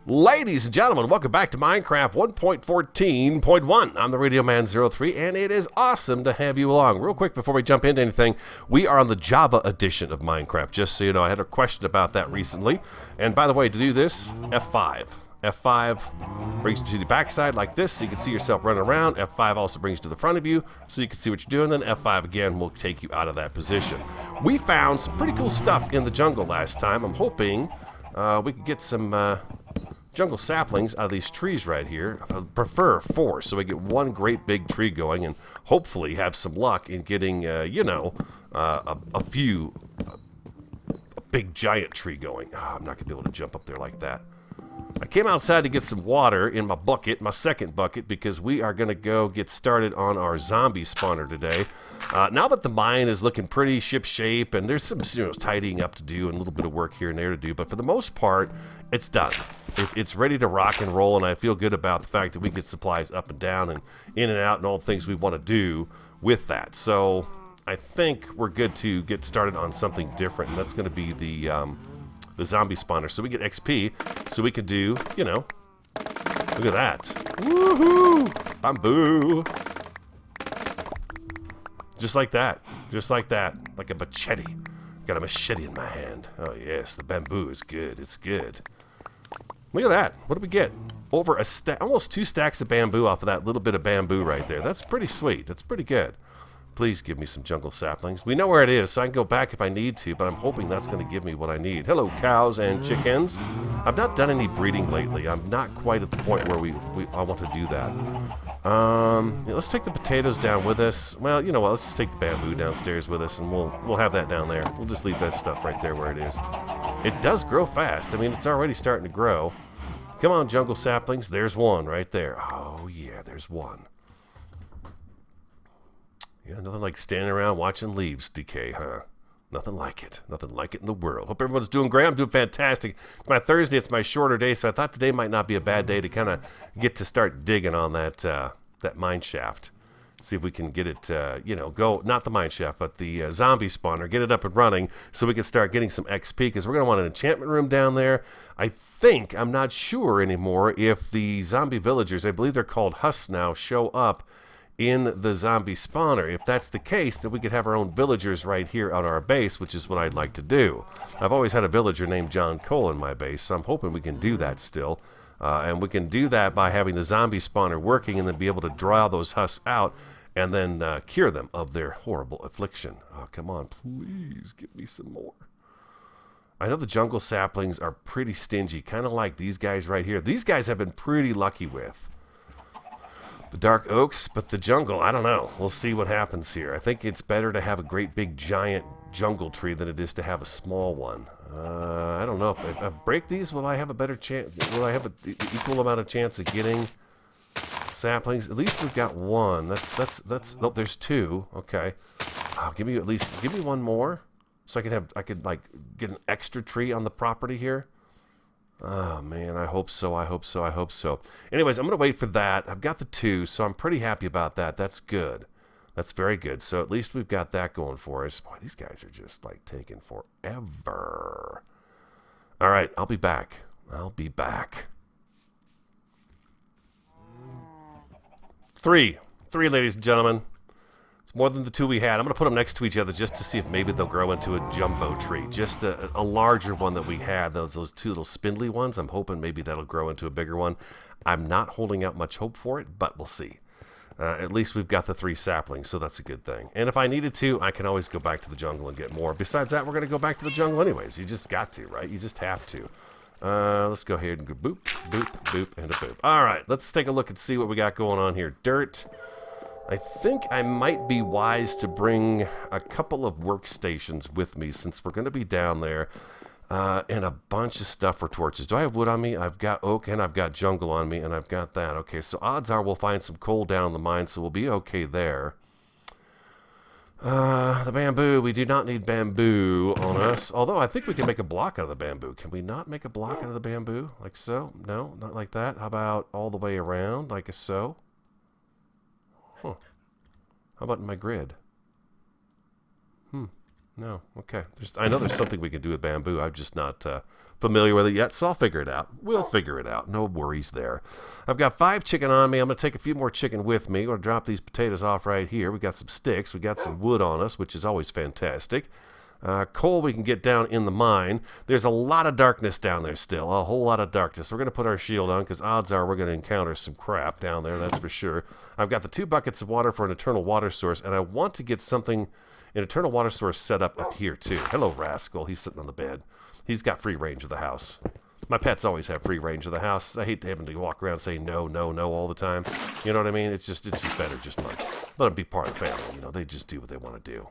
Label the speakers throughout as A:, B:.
A: Ladies and gentlemen, welcome back to Minecraft 1.14.1. I'm the Radio Man 03, and it is awesome to have you along. Real quick, before we jump into anything, we are on the Java edition of Minecraft. Just so you know, I had a question about that recently. And by the way, to do this, F5. F5 brings you to the backside like this, so you can see yourself running around. F5 also brings you to the front of you, so you can see what you're doing. Then F5 again will take you out of that position. We found some pretty cool stuff in the jungle last time. I'm hoping we could get some jungle saplings out of these trees right here. I prefer 4, so we get one great big tree going, and hopefully have some luck in getting, a big giant tree going. Oh, I'm not gonna be able to jump up there like that. I came outside to get some water in my bucket, my second bucket, because we are going to go get started on our zombie spawner today. Now that the mine is looking pretty ship-shape, and there's some tidying up to do and a little bit of work here and there to do, but for the most part, it's done. It's ready to rock and roll, and I feel good about the fact that we get supplies up and down and in and out and all the things we want to do with that. So I think we're good to get started on something different, and that's going to be the zombie spawner, so we get XP, so we can do, look at that. Woohoo! Bamboo! Just like that. Just like that. Like a machete. Got a machete in my hand. Oh yes, the bamboo is good. It's good. Look at that. What did we get? Over a stack, almost 2 stacks of bamboo off of that little bit of bamboo right there. That's pretty sweet. That's pretty good. Please give me some jungle saplings. We know where it is, so I can go back if I need to, but I'm hoping that's going to give me what I need. Hello, cows and chickens. I've not done any breeding lately. I'm not quite at the point where I want to do that. Let's take the potatoes down with us. Well, you know what? Let's just take the bamboo downstairs with us, and we'll have that down there. We'll just leave that stuff right there where it is. It does grow fast. I mean, it's already starting to grow. Come on, jungle saplings. There's one right there. Oh, yeah, there's one. Yeah, nothing like standing around watching leaves decay, huh? Nothing like it. Nothing like it in the world. Hope everyone's doing great. I'm doing fantastic. It's my Thursday. It's my shorter day, so I thought today might not be a bad day to kind of get to start digging on that mine shaft. See if we can get it, go, not the mine shaft, but the zombie spawner, get it up and running so we can start getting some XP, because we're going to want an enchantment room down there. I'm not sure anymore if the zombie villagers, I believe they're called husks now, show up in the zombie spawner. If that's the case, then we could have our own villagers right here on our base, which is what I'd like to do. I've always had a villager named John Cole in my base, so I'm hoping we can do that still. And we can do that by having the zombie spawner working and then be able to draw those husks out and then cure them of their horrible affliction. Oh, come on, please give me some more. I know the jungle saplings are pretty stingy, kind of like these guys right here. These guys have been pretty lucky with the dark oaks, but the jungle, I don't know. We'll see what happens here. I think it's better to have a great big giant jungle tree than it is to have a small one. I don't know. If I break these, will I have a better chance? Will I have an equal amount of chance of getting saplings? At least we've got one. Oh, there's 2. Okay. Oh, give me one more, so I could like get an extra tree on the property here. Oh, man, I hope so, I hope so, I hope so. Anyways, I'm going to wait for that. I've got the 2, so I'm pretty happy about that. That's good. That's very good. So at least we've got that going for us. Boy, these guys are just, like, taking forever. All right, I'll be back. I'll be back. 3, ladies and gentlemen. It's more than the 2 we had. I'm going to put them next to each other just to see if maybe they'll grow into a jumbo tree. Just a larger one that we had, those 2 little spindly ones. I'm hoping maybe that'll grow into a bigger one. I'm not holding out much hope for it, but we'll see. At least we've got the 3 saplings, so that's a good thing. And if I needed to, I can always go back to the jungle and get more. Besides that, we're going to go back to the jungle anyways. You just got to, right? You just have to. Let's go ahead and go boop, boop, boop, and a boop. All right, let's take a look and see what we got going on here. Dirt. I think I might be wise to bring a couple of workstations with me since we're going to be down there, and a bunch of stuff for torches. Do I have wood on me? I've got oak and I've got jungle on me, and I've got that. Okay, so odds are we'll find some coal down in the mine, so we'll be okay there. The bamboo, we do not need bamboo on us, although I think we can make a block out of the bamboo. Can we not make a block out of the bamboo? Like so? No, not like that. How about all the way around, like so? Huh. How about in my grid? No. Okay. I know there's something we can do with bamboo. I'm just not familiar with it yet, so I'll figure it out. We'll figure it out. No worries there. I've got 5 chicken on me. I'm going to take a few more chicken with me. I'm going to drop these potatoes off right here. We got some sticks. We got some wood on us, which is always fantastic. Coal we can get down in the mine. There's a lot of darkness down there still. A whole lot of darkness. We're going to put our shield on because odds are we're going to encounter some crap down there. That's for sure. I've got the 2 buckets of water for an eternal water source, and I want to get an eternal water source set up here too. Hello, Rascal. He's sitting on the bed. He's got free range of the house. My pets always have free range of the house. I hate having to walk around saying no, no, no all the time. You know what I mean? It's just better just like let them be part of the family. You know, they just do what they want to do.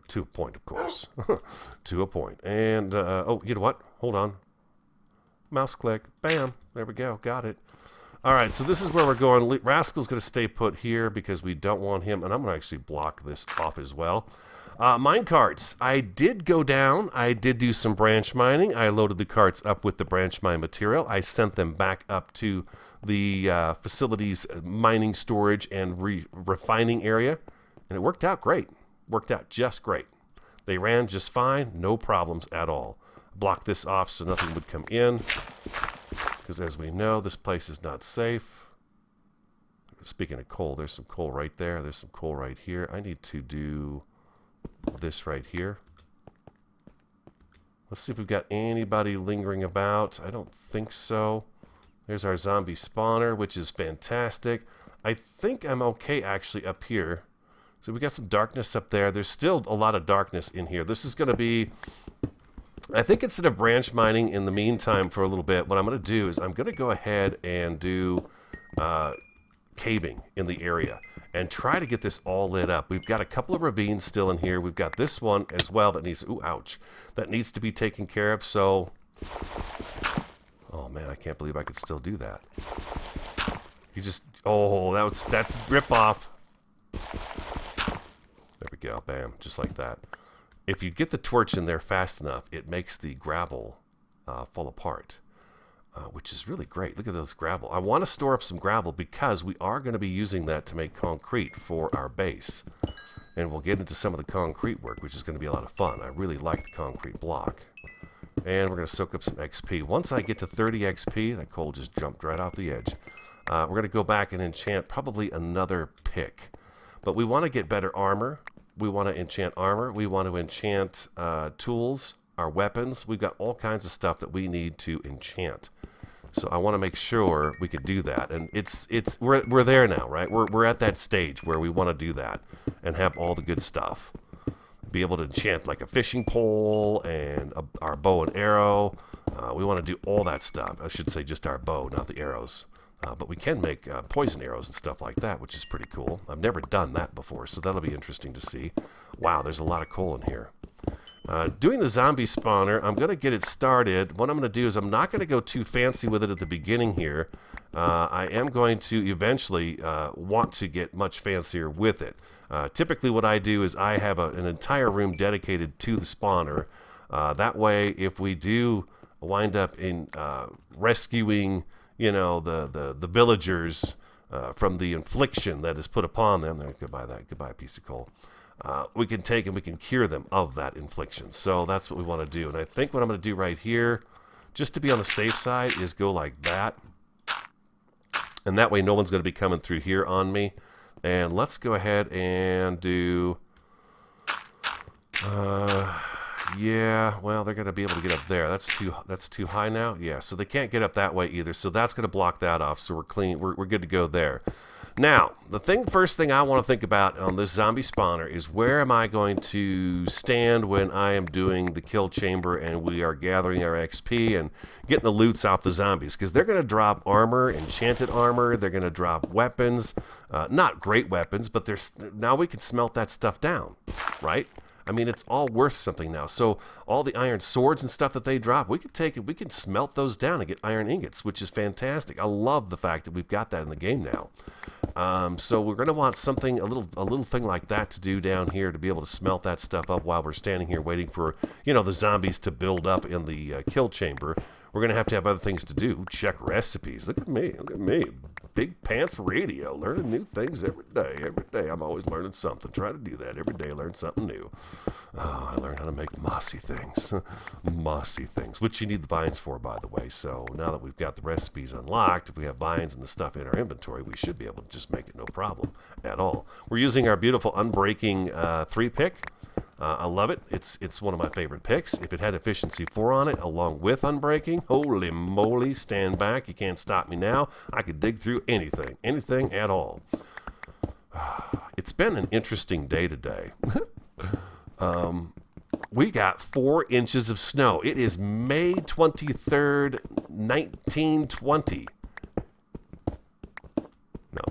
A: To a point, of course. To a point. And, oh, you know what? Hold on. Mouse click. Bam. There we go. Got it. All right, so this is where we're going. Rascal's going to stay put here because we don't want him. And I'm going to actually block this off as well. Mine carts. I did go down. I did do some branch mining. I loaded the carts up with the branch mine material. I sent them back up to the facility's mining, storage, and refining area. And it worked out great. Worked out just great. They ran just fine, no problems at all. Block this off so nothing would come in, because as we know, this place is not safe. Speaking of coal, there's some coal right there. There's some coal right here. I need to do this right here. Let's see if we've got anybody lingering about. I don't think so. There's our zombie spawner, which is fantastic. I think I'm okay actually up here. So we got some darkness up there. There's still a lot of darkness in here. This is going to be, I think instead of branch mining in the meantime for a little bit, what I'm going to do is I'm going to go ahead and do caving in the area and try to get this all lit up. We've got a couple of ravines still in here. We've got this one as well that needs, ooh, ouch, that needs to be taken care of. So, oh man, I can't believe I could still do that. You just, oh, that's rip off. There we go, bam, just like that. If you get the torch in there fast enough, it makes the gravel fall apart, which is really great. Look at those gravel. I want to store up some gravel because we are going to be using that to make concrete for our base. And we'll get into some of the concrete work, which is going to be a lot of fun. I really like the concrete block. And we're going to soak up some XP. Once I get to 30 XP, that coal just jumped right off the edge. We're going to go back and enchant probably another pick. But we want to get better armor. We want to enchant armor. We want to enchant tools, our weapons. We've got all kinds of stuff that we need to enchant. So I want to make sure we could do that. And we're there now, right? We're at that stage where we want to do that and have all the good stuff. Be able to enchant like a fishing pole and our bow and arrow. We want to do all that stuff. I should say just our bow, not the arrows. But we can make poison arrows and stuff like that, which is pretty cool. I've never done that before, so that'll be interesting to see. Wow, there's a lot of coal in here. Doing the zombie spawner, I'm going to get it started. What I'm going to do is I'm not going to go too fancy with it at the beginning here. I am going to eventually want to get much fancier with it. Typically what I do is I have an entire room dedicated to the spawner. That way, if we do wind up in rescuing, you know, the villagers from the infliction that is put upon them. There, goodbye that. Goodbye, piece of coal. We can take and we can cure them of that infliction. So that's what we want to do. And I think what I'm going to do right here, just to be on the safe side, is go like that. And that way no one's going to be coming through here on me. And let's go ahead and do... yeah, well, they're going to be able to get up there. That's too high now. Yeah, so they can't get up that way either. So that's going to block that off. So we're clean. We're good to go there. Now, first thing I want to think about on this zombie spawner is where am I going to stand when I am doing the kill chamber and we are gathering our XP and getting the loots off the zombies, because they're going to drop armor, enchanted armor. They're going to drop weapons, not great weapons, but now we can smelt that stuff down, right? I mean, it's all worth something now. So all the iron swords and stuff that they drop, we could take it, we can smelt those down and get iron ingots, which is fantastic. I love the fact that we've got that in the game now. So we're going to want something, a little thing like that to do down here to be able to smelt that stuff up while we're standing here waiting for, you know, the zombies to build up in the kill chamber. We're going to have other things to do. Check recipes. Look at me. Look at me. Big Pants Radio, learning new things every day. Every day I'm always learning something. Try to do that every day, learn something new. Oh, I learned how to make mossy things. Mossy things, which you need the vines for, by the way. So now that we've got the recipes unlocked, if we have vines and the stuff in our inventory, we should be able to just make it no problem at all. We're using our beautiful Unbreaking 3-pick. I love it. It's one of my favorite picks. If it had efficiency 4 on it, along with Unbreaking, holy moly, stand back. You can't stop me now. I could dig through anything at all. It's been an interesting day today. We got 4 inches of snow. It is May 23rd, 1920. No.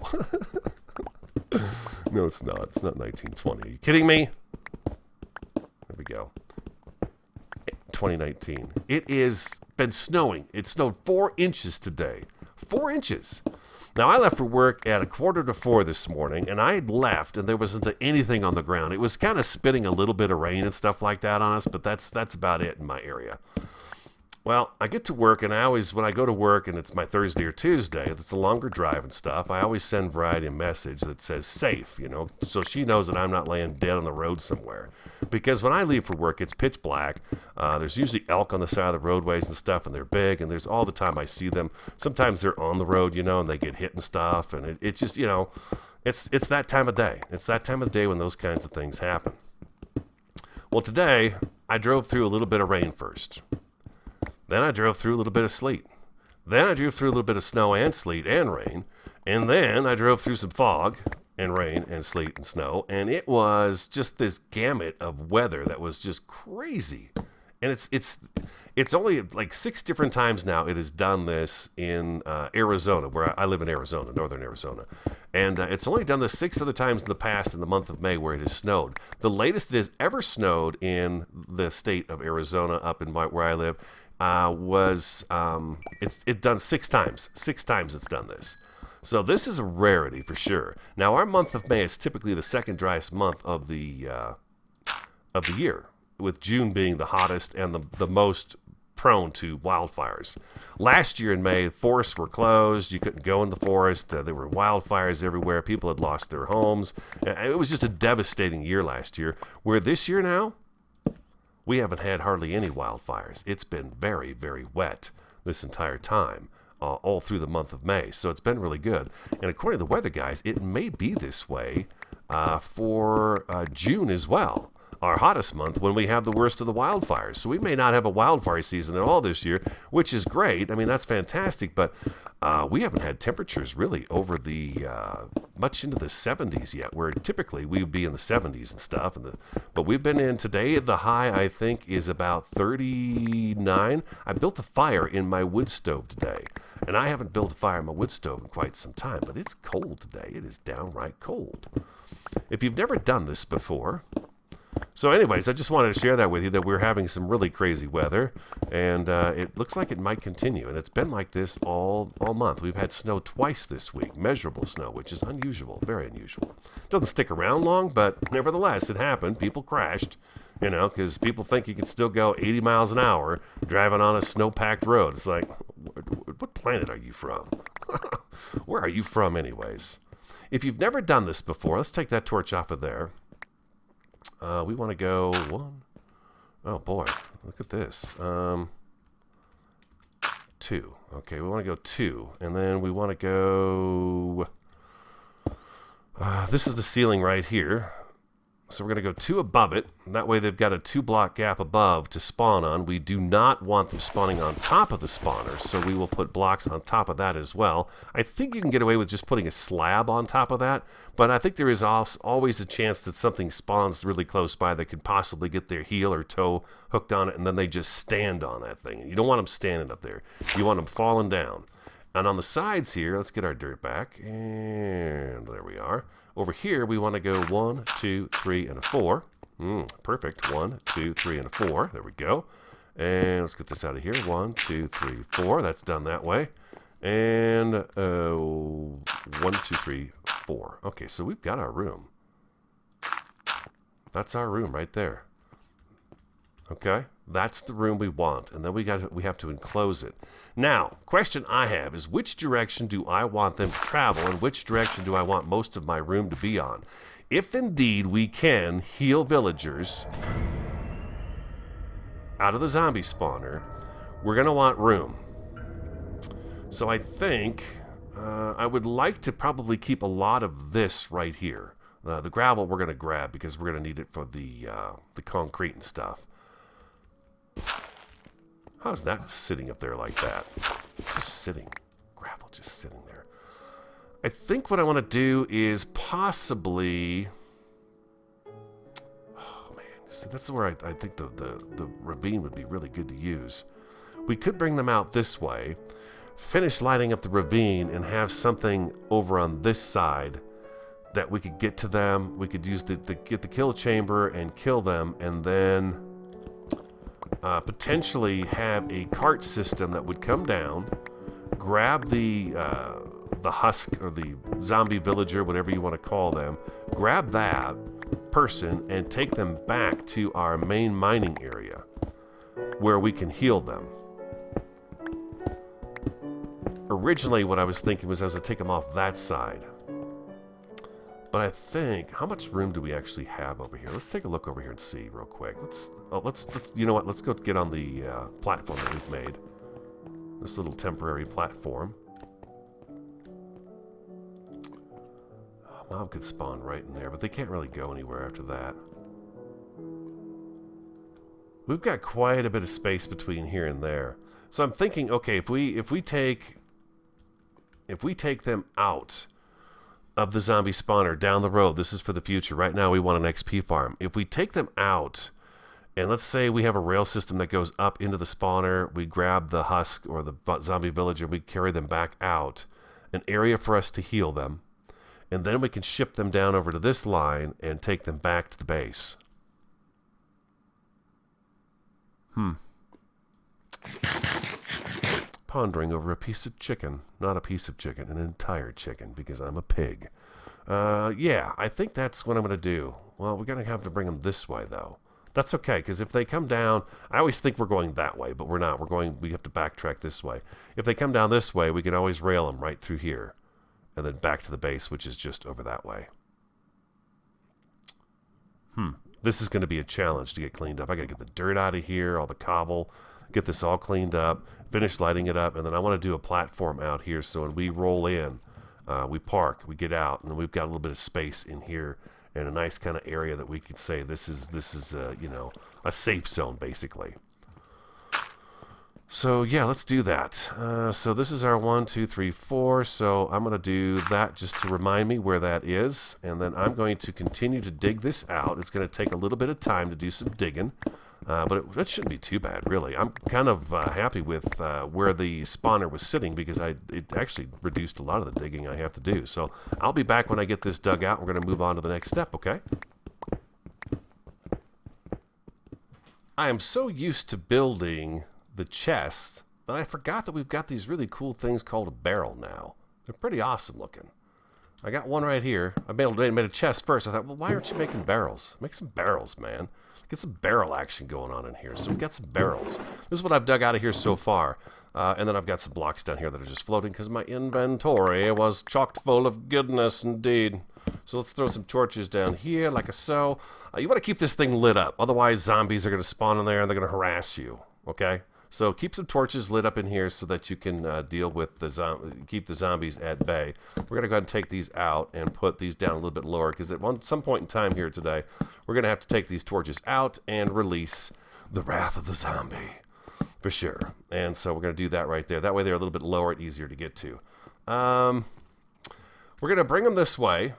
A: No, it's not. It's not 1920. Are you kidding me? There we go. 2019. It is been snowing. It snowed 4 inches today. 4 inches. Now, I left for work at 3:45 this morning, and I had left, and there wasn't anything on the ground. It was kind of spitting a little bit of rain and stuff like that on us, but that's about it in my area. Well, I get to work, and when I go to work, and it's my Thursday or Tuesday, it's a longer drive and stuff, I always send Variety a message that says safe, so she knows that I'm not laying dead on the road somewhere. Because when I leave for work, it's pitch black. There's usually elk on the side of the roadways and stuff, and they're big, and there's all the time I see them. Sometimes they're on the road, and they get hit and stuff, and it's just, it's that time of day. It's that time of day when those kinds of things happen. Well, today, I drove through a little bit of rain first. Then I drove through a little bit of sleet. Then I drove through a little bit of snow and sleet and rain. And then I drove through some fog and rain and sleet and snow. And it was just this gamut of weather that was just crazy. And it's only like 6 different times now it has done this in Arizona, where I live in Arizona, northern Arizona. And it's only done this 6 other times in the past in the month of May where it has snowed. The latest it has ever snowed in the state of Arizona up in where I live it's done 6 times. 6 times it's done this. So this is a rarity for sure. Now our month of May is typically the second driest month of the year, with June being the hottest and the most prone to wildfires. Last year in May, forests were closed. You couldn't go in the forest. There were wildfires everywhere. People had lost their homes. It was just a devastating year last year. Where this year now, we haven't had hardly any wildfires. It's been very, very wet this entire time, all through the month of May. So it's been really good. And according to the weather guys, it may be this way for June as well, our hottest month, when we have the worst of the wildfires. So we may not have a wildfire season at all this year, which is great. I mean, that's fantastic. But we haven't had temperatures really over the much into the 70s yet, where typically we would be in the 70s and stuff. But we've been in today. The high, I think, is about 39. I built a fire in my wood stove today. And I haven't built a fire in my wood stove in quite some time. But it's cold today. It is downright cold. If you've never done this before... So anyways, I just wanted to share that with you, that we're having some really crazy weather, and it looks like it might continue, and it's been like this all month. We've had snow twice this week, measurable snow, which is unusual, very unusual. Doesn't stick around long, but nevertheless, it happened. People crashed, because people think you can still go 80 miles an hour driving on a snow-packed road. It's like, what planet are you from? Where are you from anyways? If you've never done this before, let's take that torch off of there. We want to go 1. Oh boy, look at this. 2. Okay, we want to go 2, and then we want to go. This is the ceiling right here. So we're going to go 2 above it. That way they've got a 2-block gap above to spawn on. We do not want them spawning on top of the spawner, so we will put blocks on top of that as well. I think you can get away with just putting a slab on top of that, but I think there is always a chance that something spawns really close by that could possibly get their heel or toe hooked on it, and then they just stand on that thing. You don't want them standing up there. You want them falling down. And on the sides here, let's get our dirt back, and there we are. Over here, we want to go 1, 2, 3, and a 4. Perfect. 1, 2, 3, and a 4. There we go. And let's get this out of here. 1, 2, 3, 4. That's done that way. And 1, 2, 3, 4. Okay, so we've got our room. That's our room right there. Okay, that's the room we want, and then we have to enclose it. Now, question I have is, which direction do I want them to travel, and which direction do I want most of my room to be on? If indeed we can heal villagers out of the zombie spawner, we're going to want room. So I think I would like to probably keep a lot of this right here. The gravel we're going to grab because we're going to need it for the concrete and stuff. How's that sitting up there like that? Just sitting. Gravel just sitting there. I think what I want to do is possibly... Oh, man. So that's where I think the ravine would be really good to use. We could bring them out this way, finish lighting up the ravine, and have something over on this side that we could get to them. We could use get the kill chamber and kill them, and then potentially have a cart system that would come down, grab the husk or the zombie villager, whatever you want to call them, grab that person and take them back to our main mining area where we can heal them. Originally what I was thinking was I was going to take them off that side. But I think, how much room do we actually have over here? Let's take a look over here and see real quick. Let's you know what? Let's go get on the platform that we've made. This little temporary platform. Mob could spawn right in there, but they can't really go anywhere after that. We've got quite a bit of space between here and there. So I'm thinking, okay, if we take them out of the zombie spawner down the road, this is for the future. Right now we want an XP farm. If we take them out, and let's say we have a rail system that goes up into the spawner, we grab the husk or the zombie villager, we carry them back out, an area for us to heal them, and then we can ship them down over to this line and take them back to the base. Pondering over a piece of chicken. Not a piece of chicken, an entire chicken, because I'm a pig. Yeah, I think that's what I'm going to do. Well, we're going to have to bring them this way, though. That's okay, because if they come down... I always think we're going that way, but we're not. We have to backtrack this way. If they come down this way, we can always rail them right through here. And then back to the base, which is just over that way. This is going to be a challenge to get cleaned up. I got to get the dirt out of here, all the cobble, get this all cleaned up, finish lighting it up, and then I want to do a platform out here so when we roll in, we park, we get out, and then we've got a little bit of space in here and a nice kind of area that we could say this is you know, a safe zone basically. So yeah, let's do that. So this is our 1, 2, 3, 4. So I'm going to do that just to remind me where that is. And then I'm going to continue to dig this out. It's going to take a little bit of time to do some digging. But it shouldn't be too bad, really. I'm kind of happy with where the spawner was sitting because it actually reduced a lot of the digging I have to do. So I'll be back when I get this dug out. We're going to move on to the next step, okay? I am so used to building the chest that I forgot that we've got these really cool things called a barrel now. They're pretty awesome looking. I got one right here. I made a chest first. I thought, well, why aren't you making barrels? Make some barrels, man. Get some barrel action going on in here. So we got some barrels. This is what I've dug out of here so far. And then I've got some blocks down here that are just floating because my inventory was chocked full of goodness indeed. So let's throw some torches down here like so. You want to keep this thing lit up. Otherwise, zombies are going to spawn in there and they're going to harass you. Okay? So keep some torches lit up in here so that you can deal with keep the zombies at bay. We're going to go ahead and take these out and put these down a little bit lower because at some point in time here today, we're going to have to take these torches out and release the wrath of the zombie for sure. And so we're going to do that right there. That way they're a little bit lower and easier to get to. We're going to bring them this way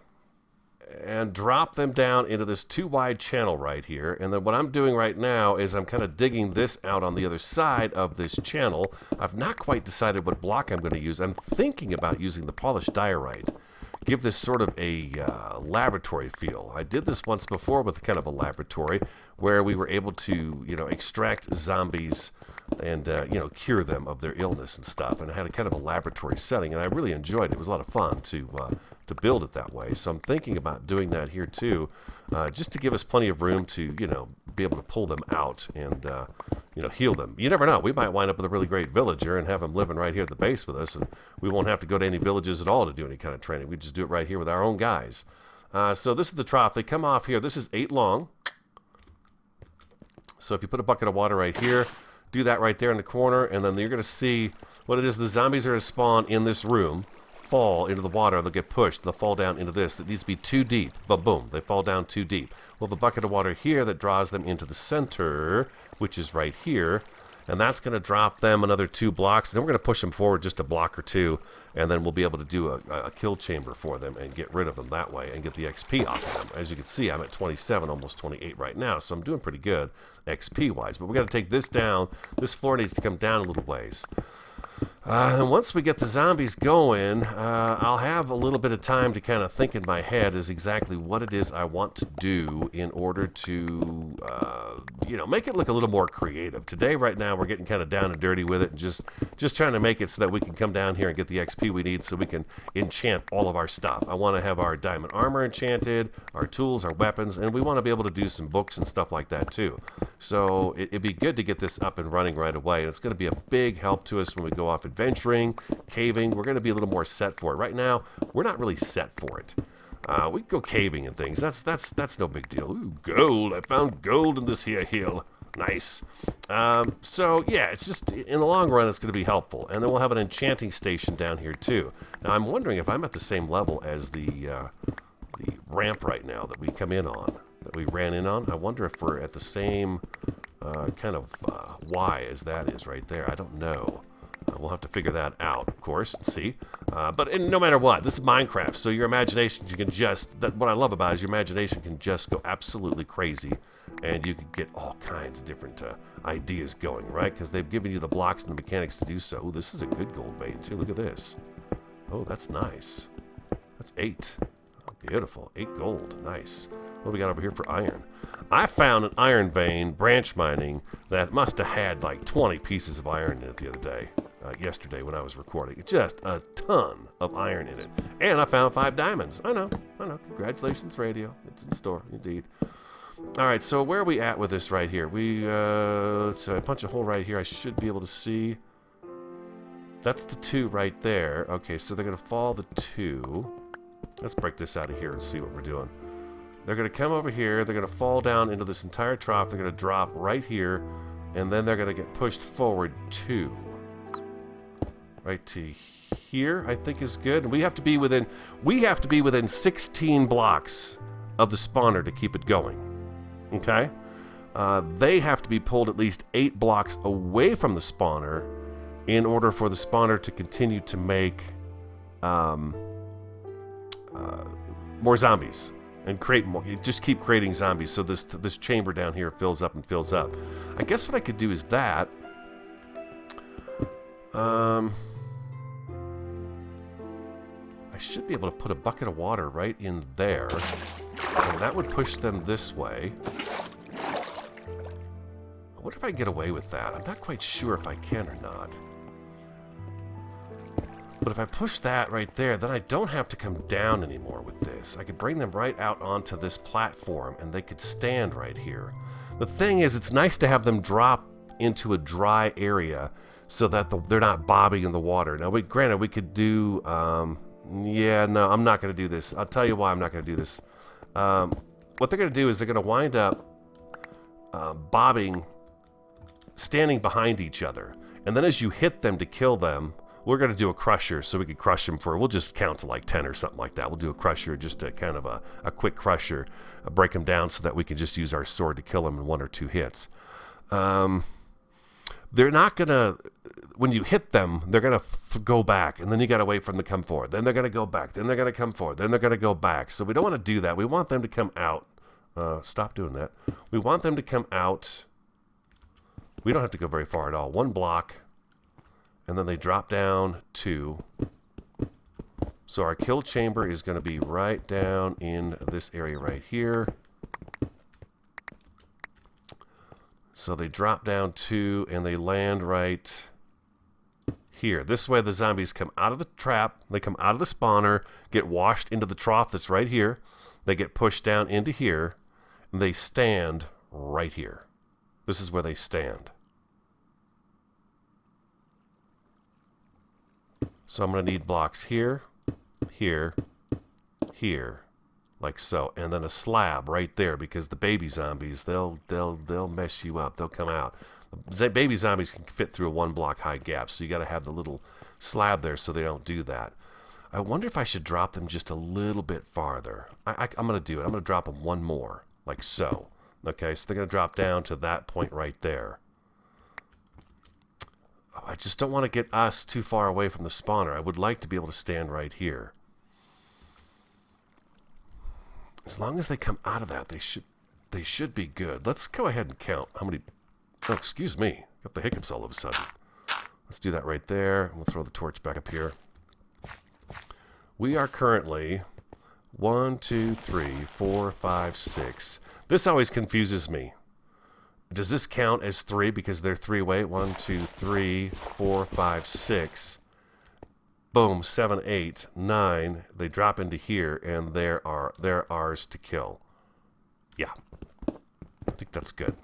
A: and drop them down into this 2-wide channel right here. And then what I'm doing right now is I'm kind of digging this out on the other side of this channel. I've not quite decided what block I'm going to use. I'm thinking about using the polished diorite. Give this sort of a laboratory feel. I did this once before with kind of a laboratory where we were able to, you know, extract zombies and cure them of their illness and stuff. And I had a kind of a laboratory setting, and I really enjoyed it. It was a lot of fun to build it that way. So I'm thinking about doing that here too, just to give us plenty of room to be able to pull them out and heal them. You never know. We might wind up with a really great villager and have them living right here at the base with us, and we won't have to go to any villages at all to do any kind of training. We just do it right here with our own guys. So this is the trough. They come off here. This is 8 long. So if you put a bucket of water right here, do that right there in the corner, and then you're going to see what it is. The zombies are going to spawn in this room, fall into the water. They'll get pushed. They'll fall down into this. It needs to be too deep. But boom, they fall down too deep. We'll have a bucket of water here that draws them into the center, which is right here. And that's going to drop them another 2 blocks. And then we're going to push them forward just a block or 2. And then we'll be able to do a kill chamber for them and get rid of them that way and get the XP off of them. As you can see, I'm at 27, almost 28 right now. So I'm doing pretty good XP-wise. But we got to take this down. This floor needs to come down a little ways. And once we get the zombies going, I'll have a little bit of time to kind of think in my head is exactly what it is I want to do in order to, make it look a little more creative. Today, right now, we're getting kind of down and dirty with it and just trying to make it so that we can come down here and get the XP we need so we can enchant all of our stuff. I want to have our diamond armor enchanted, our tools, our weapons, and we want to be able to do some books and stuff like that too. So it'd be good to get this up and running right away. And it's going to be a big help to us when we go off adventuring, caving. We're going to be a little more set for it. Right now, we're not really set for it. We can go caving and things. That's no big deal. Ooh, gold. I found gold in this here hill. Nice. So, yeah, it's just, in the long run, it's going to be helpful. And then we'll have an enchanting station down here, too. Now, I'm wondering if I'm at the same level as the ramp right now that we come in on, that we ran in on. I wonder if we're at the same kind of Y as that is right there. I don't know. We'll have to figure that out, of course, and see. But no matter what, this is Minecraft, so your imagination, you can just, what I love about it is your imagination can just go absolutely crazy, and you can get all kinds of different ideas going, right? Because they've given you the blocks and the mechanics to do so. Ooh, this is a good gold vein, too. Look at this. Oh, that's nice. That's 8. Oh, beautiful. 8 gold. Nice. What do we got over here for iron? I found an iron vein, branch mining, that must have had like 20 pieces of iron in it the other day. Yesterday when I was recording. Just a ton of iron in it. And I found 5 diamonds. I know. Congratulations, radio. It's in store, indeed. Alright, so where are we at with this right here? So I punch a hole right here. I should be able to see. That's the 2 right there. Okay, so they're going to fall the 2. Let's break this out of here and see what we're doing. They're going to come over here. They're going to fall down into this entire trough. They're going to drop right here. And then they're going to get pushed forward 2. Right to here, I think is good. We have to be within 16 blocks of the spawner to keep it going. Okay? They have to be pulled at least 8 blocks away from the spawner in order for the spawner to continue to make more zombies and create more. You just keep creating zombies so this chamber down here fills up and fills up. I guess what I could do is that. I should be able to put a bucket of water right in there, and that would push them this way. I wonder if I can get away with that. I'm not quite sure if I can or not. But if I push that right there, then I don't have to come down anymore with this. I could bring them right out onto this platform, and they could stand right here. The thing is, it's nice to have them drop into a dry area so that they're not bobbing in the water. Now, granted, we could do... yeah, no, I'm not going to do this. I'll tell you why I'm not going to do this. What they're going to do is they're going to wind up bobbing, standing behind each other. And then as you hit them to kill them, we're going to do a crusher so we can crush them we'll just count to like 10 or something like that. We'll do a crusher, just a kind of a quick crusher, break them down so that we can just use our sword to kill them in 1 or 2 hits. They're not going to, when you hit them, they're going to go back, and then you got to wait for them to come forward. Then they're going to go back. Then they're going to come forward. Then they're going to go back. So we don't want to do that. We want them to come out. Stop doing that. We want them to come out. We don't have to go very far at all. 1 block, and then they drop down 2. So our kill chamber is going to be right down in this area right here. So they drop down 2 and they land right here. This way the zombies come out of the trap, they come out of the spawner, get washed into the trough that's right here. They get pushed down into here, and they stand right here. This is where they stand. So I'm going to need blocks here, here, here, like so, and then a slab right there, because the baby zombies, they'll mess you up. They'll come out. Baby zombies can fit through a 1 block high gap, so you got to have the little slab there so they don't do that. I wonder if I should drop them just a little bit farther. I'm going to do it. I'm going to drop them 1 more, like so. Okay, so they're going to drop down to that point right there. Oh, I just don't want to get us too far away from the spawner. I would like to be able to stand right here. As long as they come out of that, they should be good. Let's go ahead and count how many... Oh, excuse me. Got the hiccups all of a sudden. Let's do that right there. We'll throw the torch back up here. We are currently 1, 2, 3, 4, 5, 6. This always confuses me. Does this count as 3 because they're 3-way? 1, 2, 3, 4, 5, 6. Boom, 7, 8, 9. They drop into here, and they're ours to kill. Yeah, I think that's good.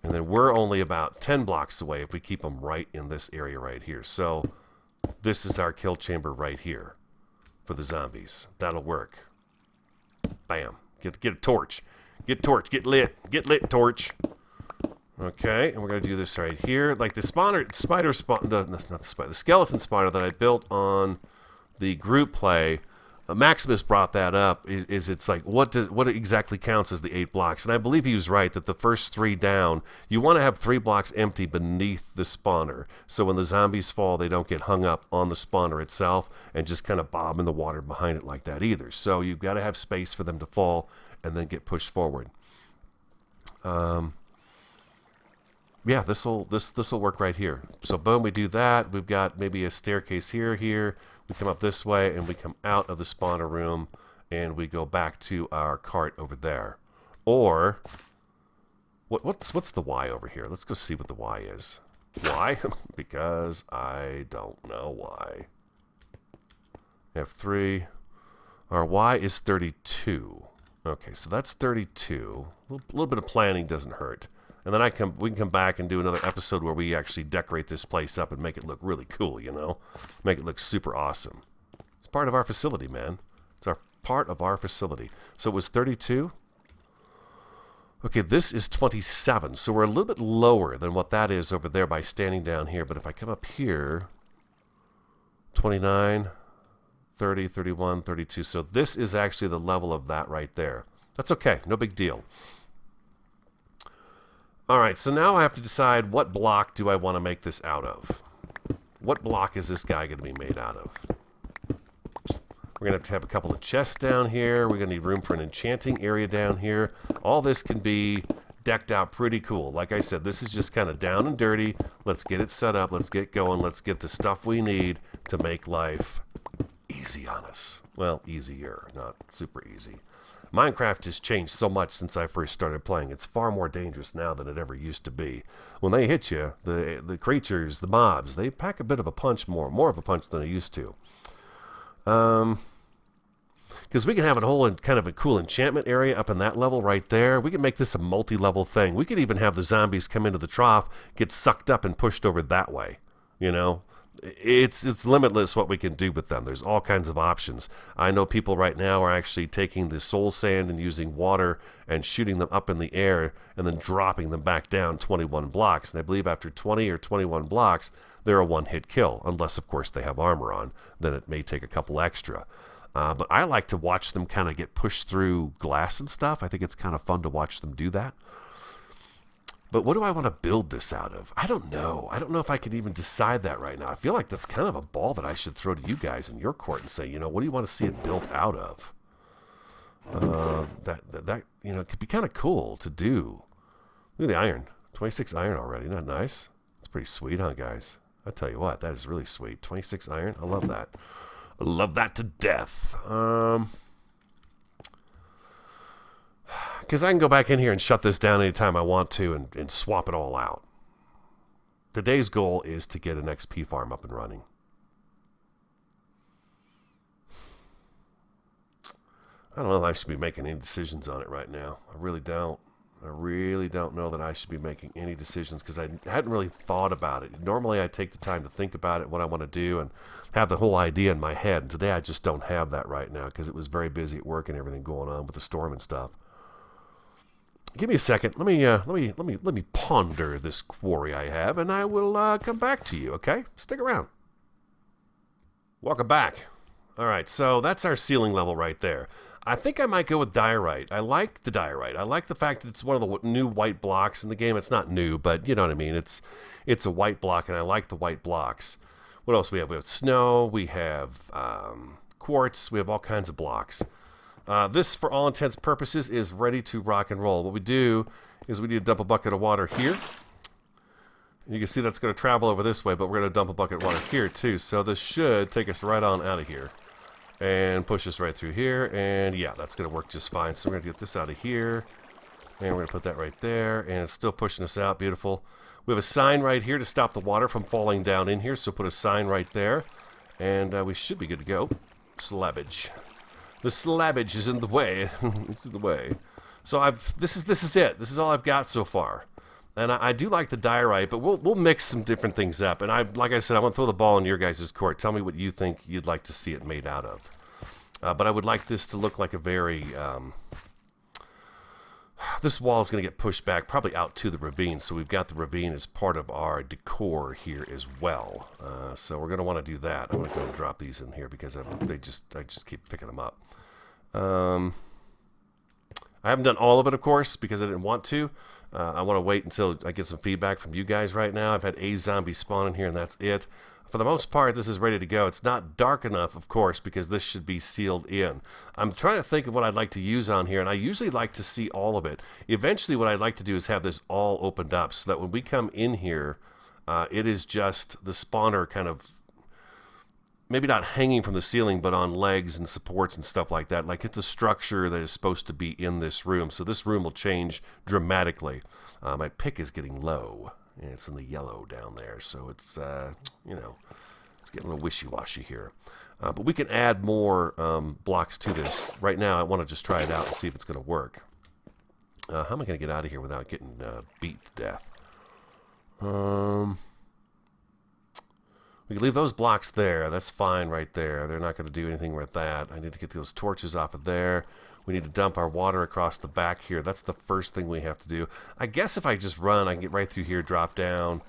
A: And then we're only about 10 blocks away if we keep them right in this area right here. So this is our kill chamber right here for the zombies. That'll work. Bam. Get a torch. Get torch. Get lit. Get lit, torch. Okay, and we're going to do this right here. Like the skeleton spawner that I built on the group play, Maximus brought that up, is it's like, what exactly counts as the 8 blocks? And I believe he was right that the first 3 down, you want to have 3 blocks empty beneath the spawner. So when the zombies fall, they don't get hung up on the spawner itself and just kind of bob in the water behind it like that either. So you've got to have space for them to fall and then get pushed forward. Yeah, this'll work right here. So boom, we do that. We've got maybe a staircase here. We come up this way, and we come out of the spawner room, and we go back to our cart over there. Or, what's the Y over here? Let's go see what the Y is. Why? Because I don't know why. F3. Our Y is 32. Okay, so that's 32. A little bit of planning doesn't hurt. And then we can come back and do another episode where we actually decorate this place up and make it look really cool, you know? Make it look super awesome. It's part of our facility, man. It's part of our facility. So it was 32. Okay, this is 27. So we're a little bit lower than what that is over there by standing down here. But if I come up here, 29, 30, 31, 32. So this is actually the level of that right there. That's okay. No big deal. Alright, so now I have to decide what block do I want to make this out of. What block is this guy going to be made out of? We're going to have a couple of chests down here. We're going to need room for an enchanting area down here. All this can be decked out pretty cool. Like I said, this is just kind of down and dirty. Let's get it set up. Let's get going. Let's get the stuff we need to make life easy on us. Well, easier, not super easy. Minecraft has changed so much since I first started playing. It's far more dangerous now than it ever used to be. When they hit you, the creatures, the mobs, they pack a bit of a punch more of a punch than they used to. Because we can have a whole kind of a cool enchantment area up in that level right there. We can make this a multi-level thing. We could even have the zombies come into the trough, get sucked up and pushed over that way. You know? It's limitless what we can do with them. There's all kinds of options. I know people right now are actually taking the soul sand and using water and shooting them up in the air and then dropping them back down 21 blocks. And I believe after 20 or 21 blocks, they're a one-hit kill. Unless, of course, they have armor on. Then it may take a couple extra. But I like to watch them kind of get pushed through glass and stuff. I think it's kind of fun to watch them do that. But what do I want to build this out of? I don't know. I don't know if I could even decide that right now. I feel like that's kind of a ball that I should throw to you guys in your court and say, you know, what do you want to see it built out of? That you know, could be kind of cool to do. Look at the iron. 26 iron already. Not nice? It's pretty sweet, huh, guys? I tell you what, that is really sweet. 26 iron. I love that. I love that to death. Because I can go back in here and shut this down anytime I want to and swap it all out. Today's goal is to get an XP farm up and running. I don't know if I should be making any decisions on it right now. I really don't. I really don't know that I should be making any decisions because I hadn't really thought about it. Normally I take the time to think about it, what I want to do, and have the whole idea in my head. And today I just don't have that right now because it was very busy at work and everything going on with the storm and stuff. Give me a second. Let me ponder this quarry I have, and I will come back to you. Okay, stick around. Welcome back. All right, so that's our ceiling level right there. I think I might go with diorite. I like the diorite. I like the fact that it's one of the new white blocks in the game. It's not new, but you know what I mean. It's a white block, and I like the white blocks. What else we have? We have snow. We have quartz. We have all kinds of blocks. This, for all intents and purposes, is ready to rock and roll. What we do is we need to dump a bucket of water here. You can see that's going to travel over this way, but we're going to dump a bucket of water here too. So this should take us right on out of here and push us right through here. And yeah, that's going to work just fine. So we're going to get this out of here, and we're going to put that right there, and it's still pushing us out. Beautiful. We have a sign right here to stop the water from falling down in here, so put a sign right there, and we should be good to go. Slabbage. The slabbage is in the way. It's in the way. So this is it. This is all I've got so far. And I do like the diorite, but we'll mix some different things up. And like I said, I want to throw the ball in your guys' court. Tell me what you think you'd like to see it made out of. But I would like this to look like a very... this wall is going to get pushed back, probably out to the ravine. So we've got the ravine as part of our decor here as well. So we're going to want to do that. I'm going to go and drop these in here because I just keep picking them up. I haven't done all of it, of course, because I didn't want to. I want to wait until I get some feedback from you guys right now. I've had a zombie spawn in here, and that's it. For the most part, this is ready to go. It's not dark enough, of course, because this should be sealed in. I'm trying to think of what I'd like to use on here, and I usually like to see all of it. Eventually, what I'd like to do is have this all opened up so that when we come in here, it is just the spawner kind of maybe not hanging from the ceiling, but on legs and supports and stuff like that. Like it's a structure that is supposed to be in this room. So this room will change dramatically. My pick is getting low. It's in the yellow down there. So it's, you know, it's getting a little wishy-washy here. But we can add more blocks to this. Right now, I want to just try it out and see if it's going to work. How am I going to get out of here without getting beat to death? We can leave those blocks there. That's fine right there. They're not going to do anything with that. I need to get those torches off of there. We need to dump our water across the back here. That's the first thing we have to do. I guess if I just run, I can get right through here, drop down,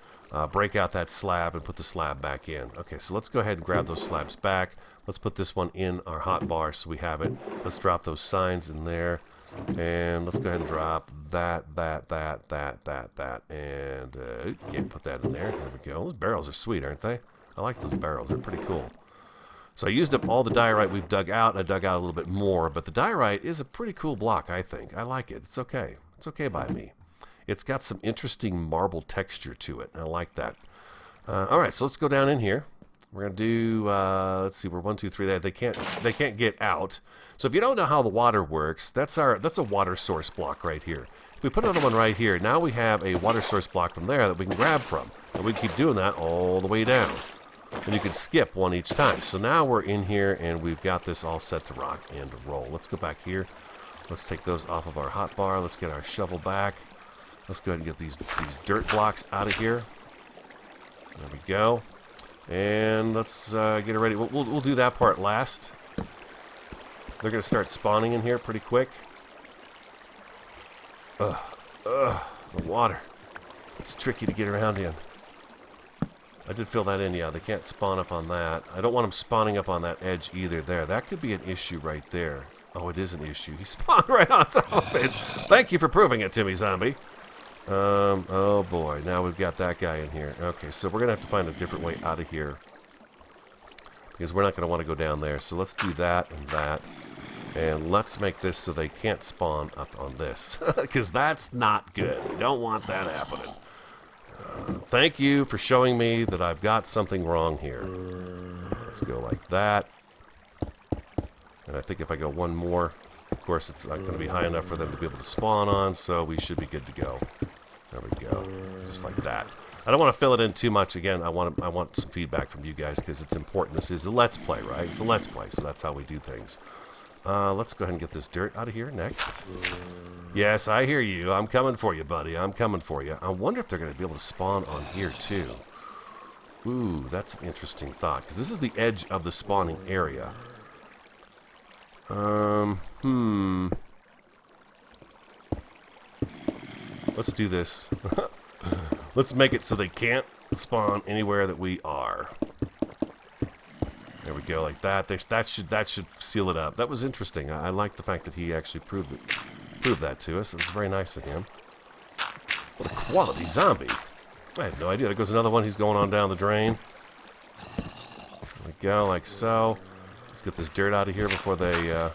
A: break out that slab, and put the slab back in. Okay, so let's go ahead and grab those slabs back. Let's put this one in our hotbar so we have it. Let's drop those signs in there. And let's go ahead and drop that. And can't put that in there. There we go. Those barrels are sweet, aren't they? I like those barrels. They're pretty cool. So I used up all the diorite we've dug out. I dug out a little bit more. But the diorite is a pretty cool block, I think. I like it. It's okay. It's okay by me. It's got some interesting marble texture to it. I like that. All right, so let's go down in here. We're going to do, let's see, we're 1, 2, 3 there. They can't get out. So if you don't know how the water works, that's a water source block right here. If we put another one right here, now we have a water source block from there that we can grab from. And we can keep doing that all the way down. And you can skip one each time. So now we're in here and we've got this all set to rock and to roll. Let's go back here. Let's take those off of our hotbar. Let's get our shovel back. Let's go ahead and get these dirt blocks out of here. There we go. And let's get it ready. We'll do that part last. They're going to start spawning in here pretty quick. The water. It's tricky to get around in. I did fill that in, yeah. They can't spawn up on that. I don't want them spawning up on that edge either there. That could be an issue right there. Oh, it is an issue. He spawned right on top of it. Thank you for proving it to me, zombie. Oh boy, now we've got that guy in here. Okay, so we're going to have to find a different way out of here. Because we're not going to want to go down there. So let's do that and that. And let's make this so they can't spawn up on this. Because that's not good. We don't want that happening. Thank you for showing me that I've got something wrong here. Let's go like that. And I think if I go one more, Of course, it's not going to be high enough for them to be able to spawn on, so we should be good to go. There we go. Just like that. I don't want to fill it in too much. Again, I want some feedback from you guys because it's important. This is a Let's Play, right? It's a Let's Play, so that's how we do things. Let's go ahead and get this dirt out of here next. Yes, I hear you. I'm coming for you, buddy. I'm coming for you. I wonder if they're going to be able to spawn on here, too. Ooh, that's an interesting thought, because this is the edge of the spawning area. Let's do this. Let's make it so they can't spawn anywhere that we are. There we go, like that. That should seal it up. That was interesting. I like the fact that he actually proved that to us. That's very nice of him. What a quality zombie. I had no idea. There goes another one. He's going on down the drain. There we go, like so. Let's get this dirt out of here before they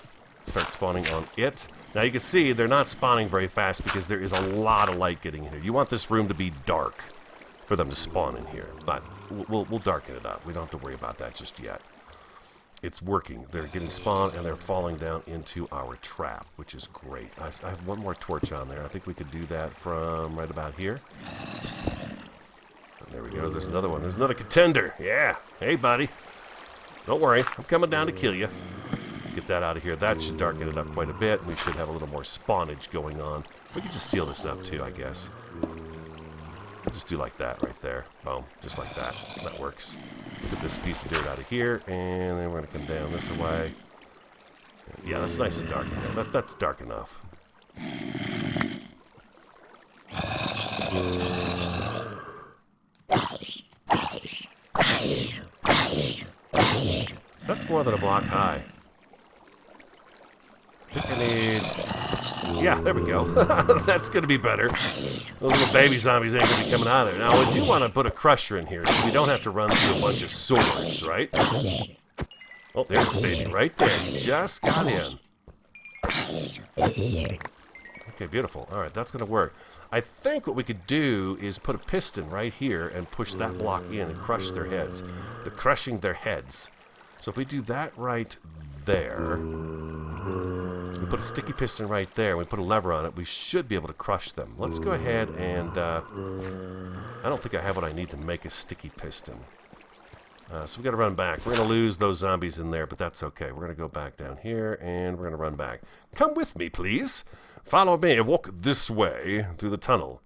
A: start spawning on it. Now you can see they're not spawning very fast because there is a lot of light getting in here. You want this room to be dark for them to spawn in here, but we'll darken it up. We don't have to worry about that just yet. It's working. They're getting spawned and they're falling down into our trap, which is great. I have one more torch on there. I think we could do that from right about here. And there we go. There's another one. There's another contender. Yeah. Hey, buddy. Don't worry. I'm coming down to kill you. Get that out of here. That should darken it up quite a bit. We should have a little more spawnage going on. We could just seal this up too, I guess. We'll just do like that right there. Boom. Just like that. That works. Let's get this piece of dirt out of here, and then we're going to come down this way. Yeah, that's nice and dark. That's dark enough. That's more than a block high. I think I need... Yeah, there we go. That's going to be better. Those little baby zombies ain't going to be coming out of there. Now, we do want to put a crusher in here so we don't have to run through a bunch of swords, right? Oh, there's the baby right there. He just got in. Okay, beautiful. All right, that's going to work. I think what we could do is put a piston right here and push that block in and crush their heads. They're crushing their heads. So if we do that right there, we put a sticky piston right there, we put a lever on it, we should be able to crush them. Let's go ahead and, I don't think I have what I need to make a sticky piston. So we got to run back. We're going to lose those zombies in there, but that's okay. We're going to go back down here, and we're going to run back. Come with me, please. Follow me. Walk this way through the tunnel.